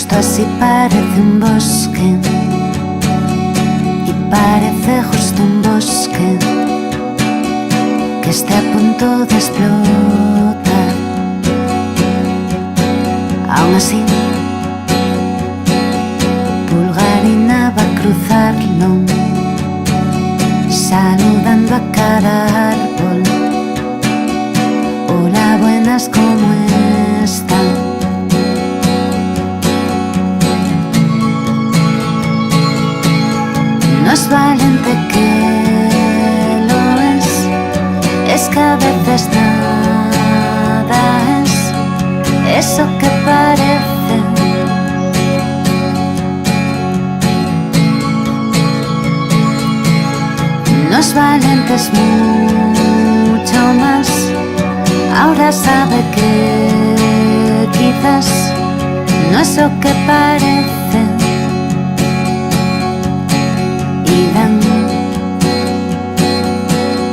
Justo así parece un bosque, y parece justo un bosque que está a punto de explotar. Aún así, Pulgarina va a cruzarlo, saludando a cada árbol. Hola, buenas, ¿cómo están? No es valiente que lo es que a veces nada es eso que parece. No es valiente, es mucho más. Ahora sabe que quizás no es lo que parece. Y dan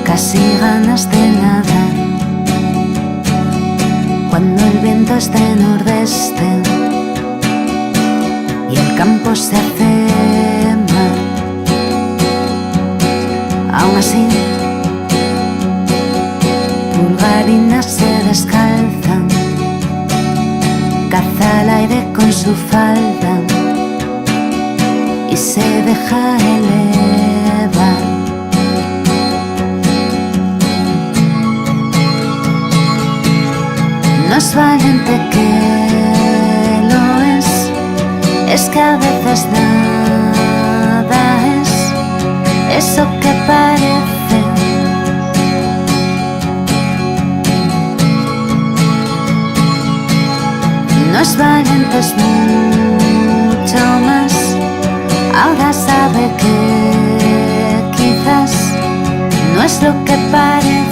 casi ganas de nadar cuando el viento está en nordeste y el campo se hace mar. Aún así, Pulgarina se descalza, caza al aire con su falda y se deja elevar. No es valiente que lo es que a veces nada es eso que parece. No es valiente, es mucho más. Ahora sabe que quizás no es lo que parece.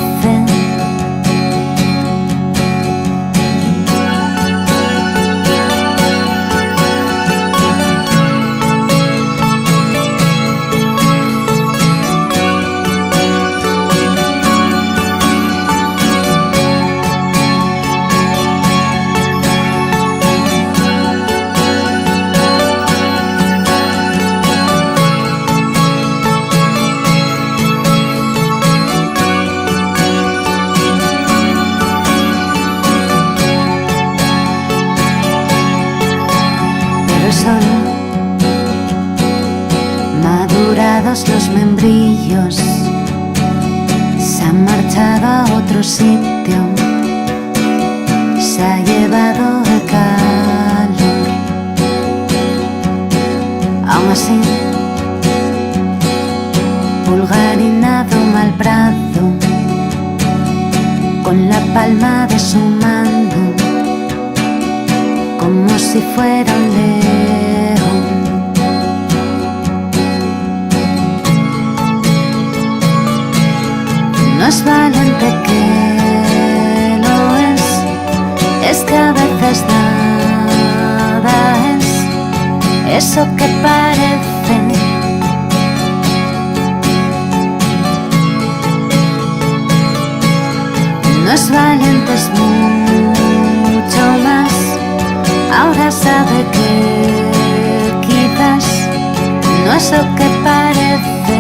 Son madurados los membrillos, se han marchado a otro sitio, se ha llevado el calor. Aún así, Pulgarina doma el brazo con la palma de su mano, como si fuera un león. No es valiente que lo es que a veces nada es eso que parece. No es valiente, es mucho más. Ahora sabe que quizás no es lo que parece.